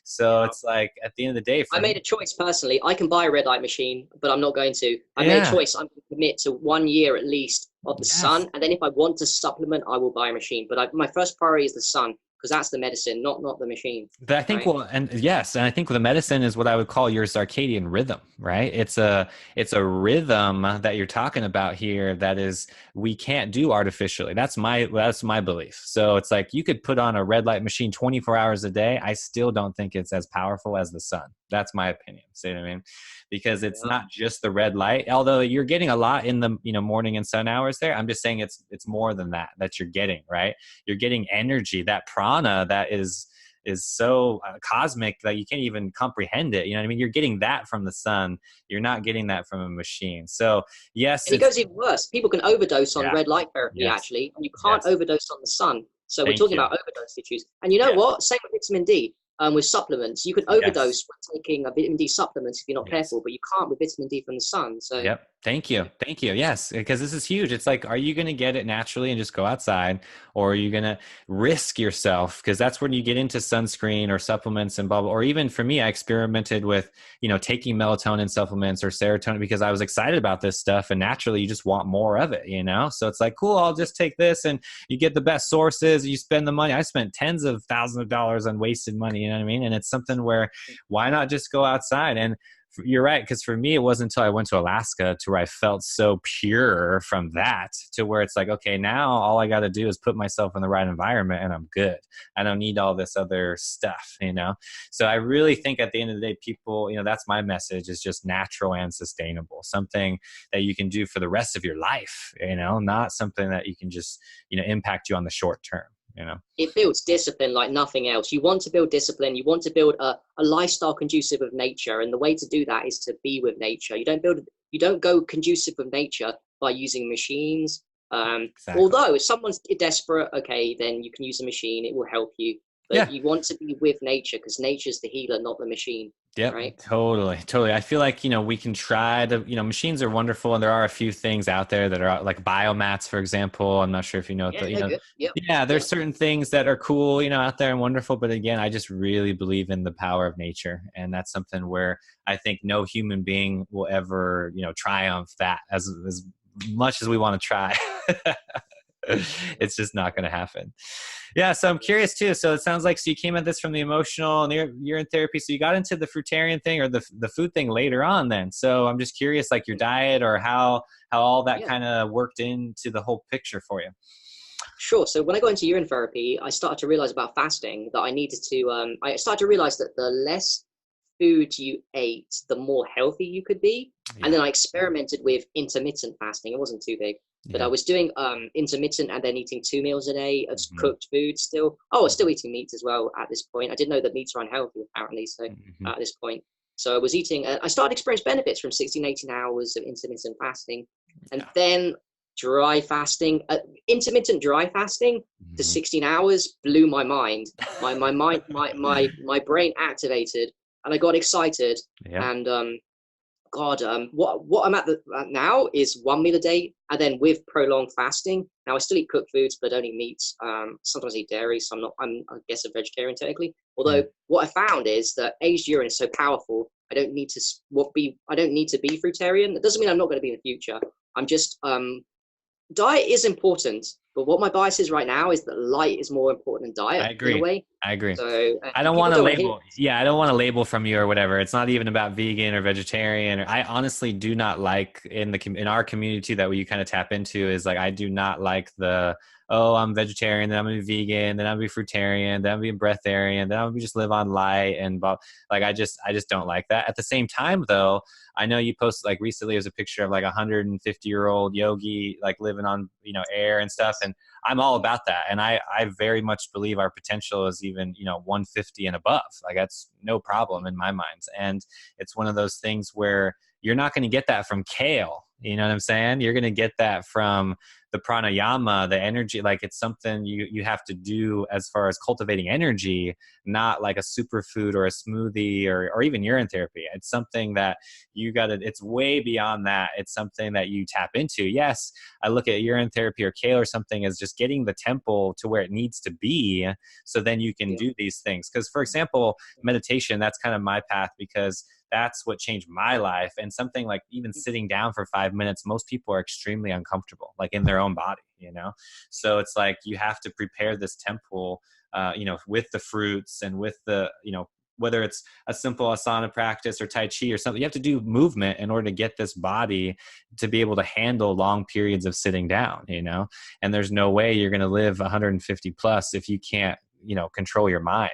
So it's like, at the end of the day, I made a choice personally. I can buy a red light machine, but I'm not going to. I made a choice. I'm going to commit to 1 year at least of the sun. And then if I want to supplement, I will buy a machine. But my first priority is the sun, because that's the medicine, not the machine. But I think, right? And I think the medicine is what I would call your circadian rhythm, right? It's a rhythm that you're talking about here that is, we can't do artificially. That's my belief. So it's like, you could put on a red light machine 24 hours a day. I still don't think it's as powerful as the sun. That's my opinion. See what I mean? Because it's not just the red light, although you're getting a lot in the morning and sun hours there. I'm just saying it's more than that you're getting, right? You're getting energy, that prana that is so cosmic that you can't even comprehend it. You know what I mean? You're getting that from the sun. You're not getting that from a machine. So yes, and it goes even worse. People can overdose on red light therapy actually, and you can't overdose on the sun. So we're talking about overdose issues. And you know what? Same with vitamin D. With supplements, you can overdose when taking a vitamin D supplements if you're not careful, but you can't with vitamin D from the sun. So Thank you. Yes, because this is huge. It's like, are you going to get it naturally and just go outside, or are you going to risk yourself? Because that's when you get into sunscreen or supplements and blah, blah. Or even for me, I experimented with, taking melatonin supplements or serotonin because I was excited about this stuff, and naturally you just want more of it, So it's like, cool, I'll just take this, and you get the best sources. You spend the money. I spent tens of thousands of dollars on wasted money. You know what I mean? And it's something where, why not just go outside? And you're right, because for me, it wasn't until I went to Alaska to where I felt so pure from that to where it's like, okay, now all I got to do is put myself in the right environment and I'm good. I don't need all this other stuff, So I really think at the end of the day, people, that's my message, is just natural and sustainable, something that you can do for the rest of your life, not something that you can just, impact you on the short term. It builds discipline like nothing else. You want to build discipline. You want to build a lifestyle conducive with nature. And the way to do that is to be with nature. You don't go conducive with nature by using machines, Exactly. Although if someone's desperate, okay, then you can use a machine, it will help you. But you want to be with nature, because nature's the healer, not the machine. Yep, right? totally. I feel like, we can try to, machines are wonderful, and there are a few things out there that are like biomats, for example. I'm not sure if you know what Yeah, they're good. Yep. yeah, there's certain things that are cool, out there and wonderful. But again, I just really believe in the power of nature. And that's something where I think no human being will ever, triumph that as much as we want to try. It's just not going to happen. Yeah, so I'm curious too. So it sounds like, so you came at this from the emotional and urine therapy. So you got into the fruitarian thing, or the food thing later on then. So I'm just curious, like your diet, or how all that kind of worked into the whole picture for you. Sure. So when I got into urine therapy, I started to realize about fasting that I needed to, I started to realize that the less food you ate, the more healthy you could be. Yeah. And then I experimented with intermittent fasting. It wasn't too big, but I was doing intermittent and then eating 2 meals a day of cooked food still. Oh, I was still eating meat as well at this point. I didn't know that meats are unhealthy, apparently, so at this point. So I was eating, I started to experience benefits from 16, 18 hours of intermittent fasting. And then dry fasting, intermittent dry fasting to 16 hours blew my mind. My mind, my brain activated, and I got excited. And what I'm at now is 1 meal a day, and then with prolonged fasting. Now I still eat cooked foods, but I don't eat meats. Sometimes I eat dairy, so I'm I guess a vegetarian technically. Although what I found is that aged urine is so powerful, I don't need to be fruitarian. It doesn't mean I'm not going to be in the future. I'm just diet is important, but what my bias is right now is that light is more important than diet. I agree. In a way. I agree. So I don't want to label. Yeah, I don't want to label from you or whatever. It's not even about vegan or vegetarian. I honestly do not like in our community that we kind of tap into is like, I do not like I'm vegetarian, then I'm gonna be vegan, then I'm gonna be fruitarian, then I'm gonna be breatharian, then I'm gonna just live on light and like I just don't like that. At the same time though, I know you posted like recently as a picture of like 150-year-old yogi like living on air and stuff, and I'm all about that. And I very much believe our potential is even 150 and above. Like that's no problem in my mind. And it's one of those things where you're not going to get that from kale. You know what I'm saying? You're going to get that from the pranayama, the energy. Like it's something you have to do as far as cultivating energy, not like a superfood or a smoothie or even urine therapy. It's something that it's way beyond that. It's something that you tap into. Yes, I look at urine therapy or kale or something as just getting the temple to where it needs to be. So then you can do these things. Because for example, meditation, that's kind of my path, because that's what changed my life. And something like even sitting down for 5 minutes, most people are extremely uncomfortable, like in their own body, So it's like you have to prepare this temple, with the fruits and with the, whether it's a simple asana practice or Tai Chi or something, you have to do movement in order to get this body to be able to handle long periods of sitting down, and there's no way you're going to live 150 plus if you can't, control your mind.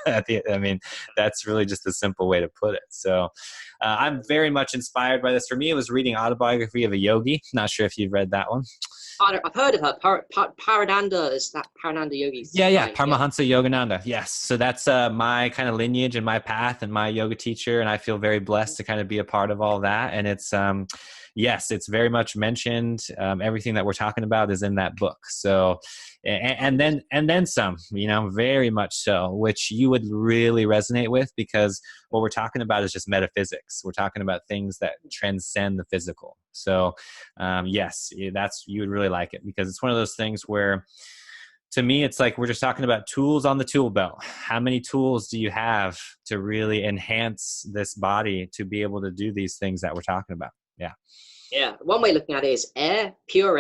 I mean, that's really just a simple way to put it. So I'm very much inspired by this. For me, it was reading Autobiography of a Yogi. Not sure if you've read that one. I've heard of her. Parananda, is that Parananda Yogi? Yeah. Paramahansa Yogananda. Yes. So that's my kind of lineage and my path and my yoga teacher. And I feel very blessed to kind of be a part of all that. And it's, yes, it's very much mentioned. Everything that we're talking about is in that book. So, and then some, very much so, which you would really resonate with, because what we're talking about is just metaphysics. We're talking about things that transcend the physical. So, yes, you would really like it, because it's one of those things where, to me, it's like we're just talking about tools on the tool belt. How many tools do you have to really enhance this body to be able to do these things that we're talking about? Yeah. Yeah. One way of looking at it is air, pure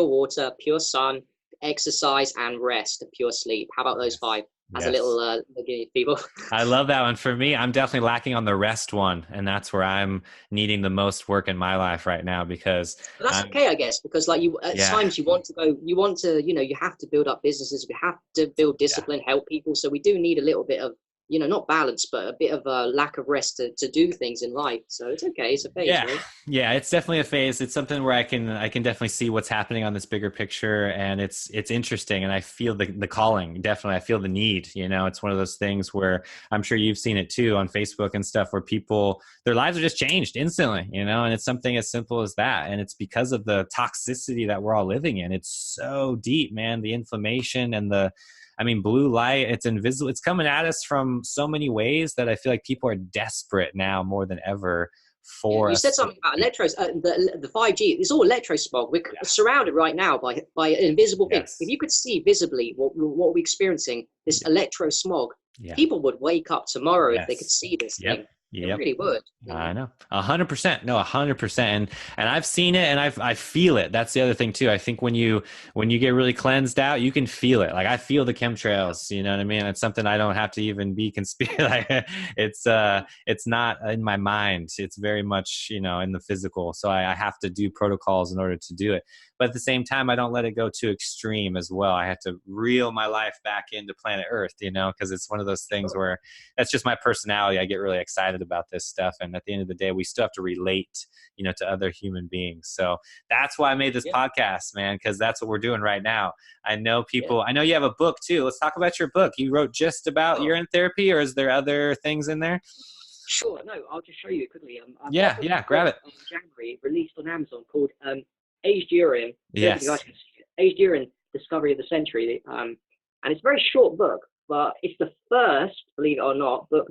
water, pure sun, exercise, and rest, and pure sleep. How about those 5? As a little people. I love that one. For me, I'm definitely lacking on the rest one, and that's where I'm needing the most work in my life right now, because but that's okay, I guess, because like times you want to, you have to build up businesses, we have to build discipline, help people, so we do need a little bit of not balance, but a bit of a lack of rest to do things in life. So it's okay. It's a phase, Yeah. right? Yeah, it's definitely a phase. It's something where I can definitely see what's happening on this bigger picture, and it's interesting, and I feel the calling. Definitely, I feel the need. It's one of those things where I'm sure you've seen it too on Facebook and stuff, where people, their lives are just changed instantly. And it's something as simple as that, and it's because of the toxicity that we're all living in. It's so deep, man. The inflammation and blue light, it's invisible. It's coming at us from so many ways that I feel like people are desperate now more than ever Yeah, for you said us. something about electros. The 5G. It's all electrosmog. We're surrounded right now by an invisible thing. Yes. If you could see visibly what we're experiencing, this electrosmog, Yeah. people would wake up tomorrow if they could Yes. see this Yep. thing. They Yep. really would. I know. 100%. No, 100%. And I've seen it, and I feel it. That's the other thing too. I think when you get really cleansed out, you can feel it. Like I feel the chemtrails, you know what I mean? It's something I don't have to even be like it's not in my mind. It's very much, in the physical. So I have to do protocols in order to do it. But at the same time, I don't let it go too extreme as well. I have to reel my life back into planet Earth, because it's one of those things where that's just my personality. I get really excited about this stuff. And at the end of the day, we still have to relate, to other human beings. So that's why I made this podcast, man, because that's what we're doing right now. I know people, I know you have a book too. Let's talk about your book. You wrote just about urine therapy, or is there other things in there? Sure. No, I'll just show you quickly. Grab it. In January, released on Amazon, called Aged Urine. Yes. You guys can see it. Aged Urine, Discovery of the Century. And it's a very short book, but it's the first, believe it or not, book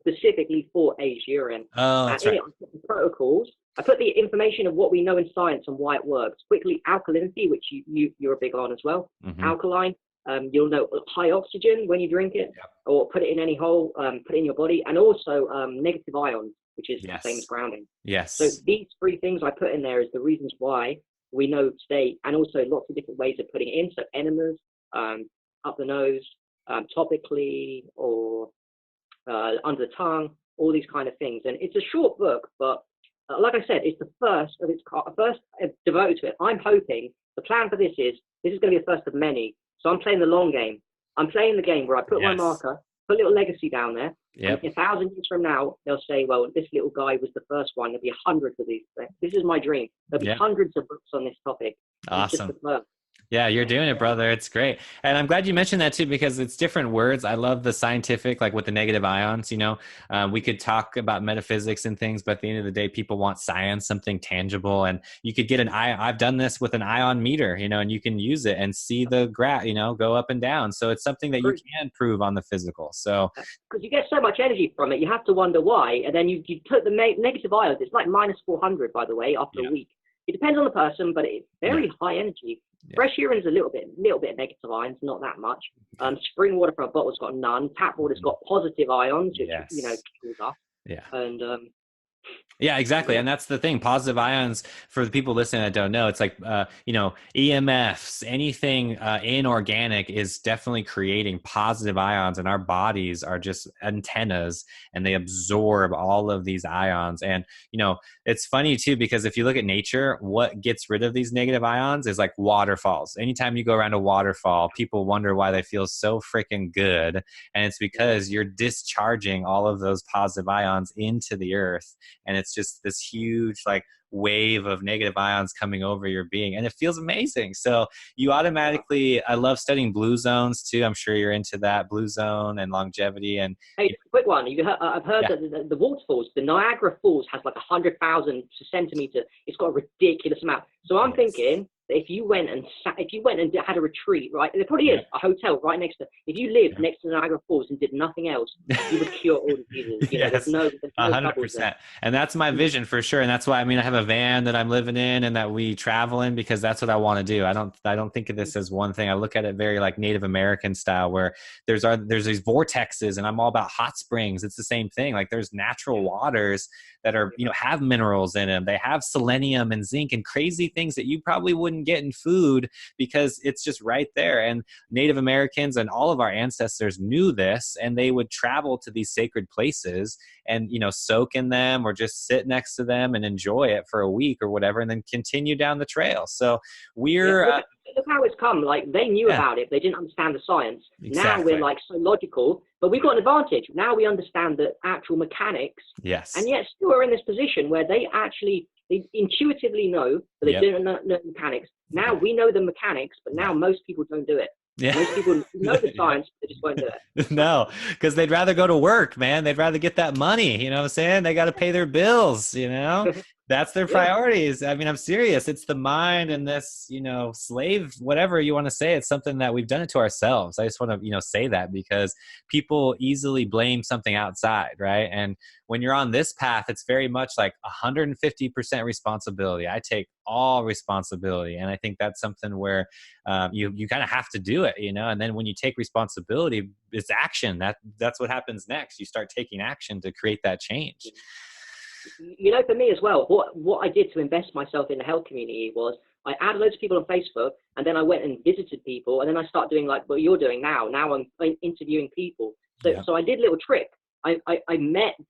specifically for aged urine. Oh, that's right. I put the protocols. I put the information of what we know in science and why it works. Quickly, alkalinity, which you're a big on as well. Mm-hmm. Alkaline. You'll know high oxygen when you drink it, or put it in any hole, put it in your body, and also negative ions, which is the same as grounding. Yes. So these three things I put in there is the reasons why we know today, and also lots of different ways of putting it in. So enemas, up the nose, topically, or under the tongue, all these kind of things. And it's a short book, but like I said, it's the first of its first devoted to it. I'm hoping the plan for this is going to be the first of many. So I'm playing the long game. I'm playing the game where I put my marker, put a little legacy down there. Yep. And 1,000 years from now, they'll say, well, this little guy was the first one. There'll be hundreds of these. This is my dream. There'll be hundreds of books on this topic. Awesome. Yeah, you're doing it, brother. It's great. And I'm glad you mentioned that too, because it's different words. I love the scientific, like with the negative ions, we could talk about metaphysics and things, but at the end of the day, people want science, something tangible. And you could get I've done this with an ion meter, and you can use it and see the graph, go up and down. So it's something that you can prove on the physical. So because you get so much energy from it, you have to wonder why. And then you put the negative ions, it's like minus 400, by the way, after a week. It depends on the person, but it's very high energy. Fresh urine is a little bit of negative ions, not that much. Spring water from a bottle's got none. Tap water's got positive ions, which cools off. Yeah. And yeah, exactly. And that's the thing. Positive ions, for the people listening that don't know, it's like, EMFs, anything inorganic is definitely creating positive ions, and our bodies are just antennas, and they absorb all of these ions. And, it's funny too, because if you look at nature, what gets rid of these negative ions is like waterfalls. Anytime you go around a waterfall, people wonder why they feel so freaking good. And it's because you're discharging all of those positive ions into the earth. And it's just this huge wave of negative ions coming over your being, and it feels amazing. So you automatically, I love studying blue zones too. I'm sure you're into that, blue zone and longevity. And hey, quick one. I've heard that the waterfalls, the Niagara Falls has like 100,000 centimeters. It's got a ridiculous amount. So I'm thinking that if you went and had a retreat, right? There probably is a hotel right next to. If you lived next to Niagara Falls and did nothing else, you would cure all diseases. There's no 100%. And that's my vision for sure. And that's why, I have a van that I'm living in and that we travel in, because that's what I want to do. I don't think of this as one thing. I look at it very like Native American style, where there's these vortexes, and I'm all about hot springs. It's the same thing. Like there's natural waters that are, have minerals in them. They have selenium and zinc and crazy things that you probably wouldn't get in food, because it's just right there. And Native Americans and all of our ancestors knew this, and they would travel to these sacred places and, soak in them, or just sit next to them and enjoy it for a week or whatever, and then continue down the trail. So we're look how it's come. Like they knew Yeah. about it, they didn't understand the science. Now Exactly. we're like so logical, but we've got an advantage. Now we understand the actual mechanics, Yes. and yet still are in this position where they intuitively know, but they Yep. don't know the mechanics. Now we know the mechanics, but now most people don't do it. Yeah. Most people know the science, but they just won't do it. No, because they'd rather go to work, man. They'd rather get that money. You know what I'm saying? They got to pay their bills, you know? That's their Yeah. priorities. I mean, I'm serious. It's the mind and this, you know, slave, whatever you want to say. It's something that we've done it to ourselves. I just want to, you know, say that because people easily blame something outside, right? And when you're on this path, it's very much like 150% responsibility. I take all responsibility. And I think that's something where you kind of have to do it, you know? And then when you take responsibility, it's action. That's what happens next. You start taking action to create that change. You know, for me as well, what I did to invest myself in the health community was I added loads of people on Facebook, and then I went and visited people, and then I started doing like what you're doing now. Now I'm interviewing people. So I did a little trick. I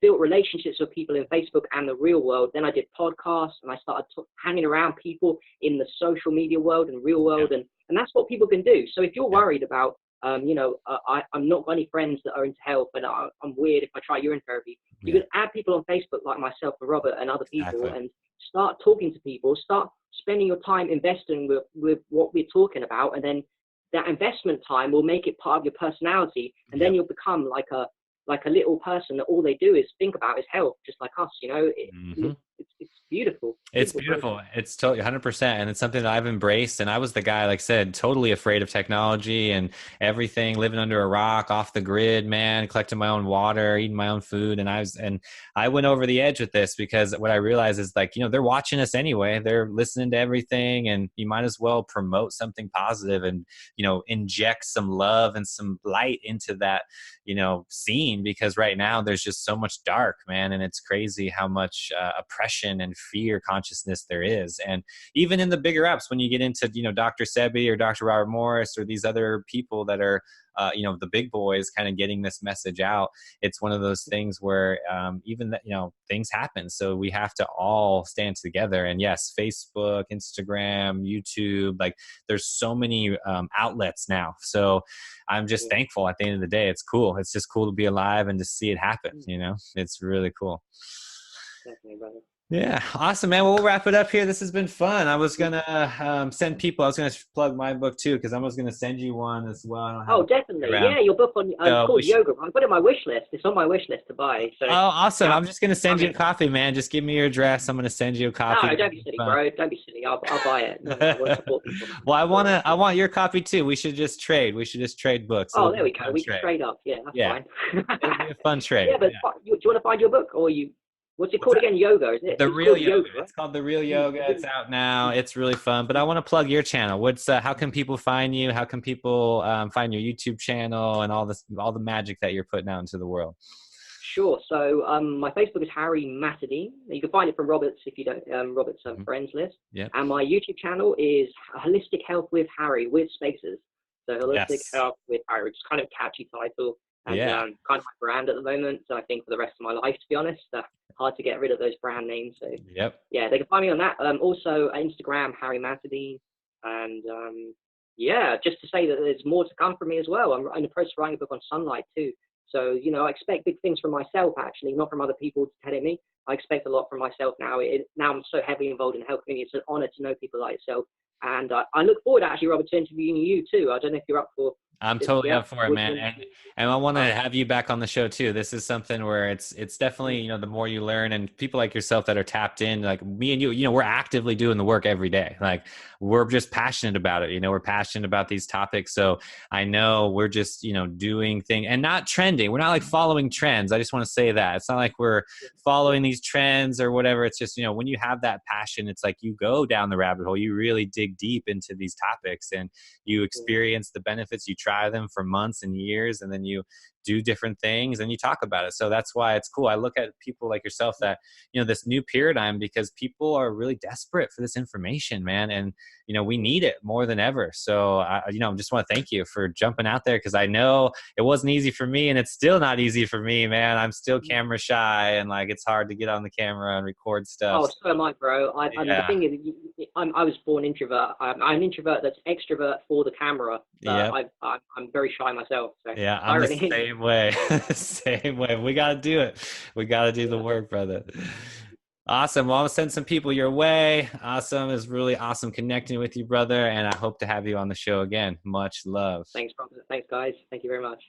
built relationships with people in Facebook and the real world. Then I did podcasts, and I started hanging around people in the social media world and real world, and that's what people can do. So if you're worried about I'm not got any friends that are into health, and I'm weird if I try urine therapy. You can add people on Facebook like myself and Robert and other people, and start talking to people, start spending your time investing with what we're talking about, and then that investment time will make it part of your personality, and then you'll become like a little person that all they do is think about is health, just like us, you know. It's beautiful. It's beautiful. It's totally 100%. And it's something that I've embraced. And I was the guy, like I said, totally afraid of technology and everything, living under a rock, off the grid, man, collecting my own water, eating my own food. And I went over the edge with this because what I realized is like, you know, they're watching us anyway. They're listening to everything, and you might as well promote something positive and, you know, inject some love and some light into that, you know, scene, because right now there's just so much dark, man. And it's crazy how much oppression and fear consciousness there is. And even in the bigger apps, when you get into, you know, Dr. Sebi or Dr. Robert Morris or these other people that are, you know, the big boys kind of getting this message out, it's one of those things where even that, you know, things happen. So we have to all stand together. And yes, Facebook, Instagram, YouTube, like there's so many outlets now. So I'm just thankful at the end of the day. It's cool. It's just cool to be alive and to see it happen. You know, it's really cool. Definitely, brother. Yeah, awesome, man. Well, we'll wrap it up here. This has been fun. I was gonna send people. I was gonna plug my book too, because I was gonna send you one as well. I don't have definitely. Yeah, your book on called Yoga. I put it on my wish list. It's on my wish list to buy. So. Oh, awesome! I'm just gonna send you a copy, man. Just give me your address. I'm gonna send you a copy. No, don't be silly, bro. Don't be silly. I'll buy it. I want to support people. Well, I want your copy too. We should just trade. We should just trade books. Oh, there we go. We can trade up. Yeah, that's fine. It'll be a fun trade. Yeah, but do you want to find your book, or you? What's it called again? Yoga, is it? The Real Yoga. It's called The Real Yoga. It's out now. It's really fun. But I want to plug your channel. How can people find you? How can people find your YouTube channel and all the magic that you're putting out into the world? Sure. So my Facebook is Harry Matadeen. You can find it from Robert's if you don't Robert's friends list. Yeah. And my YouTube channel is Holistic Health with Harry with spaces. So Holistic Health with Harry, which is kind of a catchy title. And kind of my brand at the moment. So I think for the rest of my life, to be honest, hard to get rid of those brand names. So yeah, they can find me on that. Also Instagram, Harry Matadeen. And just to say that there's more to come from me as well. I'm in the process of writing a book on sunlight too. So, you know, I expect big things from myself, actually, not from other people telling me. I expect a lot from myself now. Now I'm so heavily involved in the health community. It's an honor to know people like yourself. And I look forward, actually, Robert, to interviewing you too. I don't know if you're up for. I'm totally up for it, man. And I want to have you back on the show too. This is something where it's definitely, you know, the more you learn, and people like yourself that are tapped in, like me and you know, we're actively doing the work every day. Like we're just passionate about it. You know, we're passionate about these topics. So I know we're just, you know, doing things and not trending. We're not like following trends. I just want to say that it's not like we're following these trends or whatever. It's just, you know, when you have that passion, it's like you go down the rabbit hole, you really dig deep into these topics and you experience the benefits. You try them for months and years, and then you do different things and you talk about it. So that's why it's cool. I look at people like yourself that, you know, this new paradigm, because people are really desperate for this information, man. And, you know, we need it more than ever. So, you know, I just want to thank you for jumping out there, because I know it wasn't easy for me, and it's still not easy for me, man. I'm still camera shy, and like it's hard to get on the camera and record stuff. Oh, so am I, bro. The Yeah. thing is, I was born introvert. I'm an introvert that's extrovert for the camera. Yep. I'm very shy myself. So Yeah, I'm the irony. same way. Same way. We got to do it. We got to do the work, brother. Awesome. Well, I'll send some people your way. Awesome. It's really awesome connecting with you, brother. And I hope to have you on the show again. Much love. Thanks, brother. Thanks, guys. Thank you very much.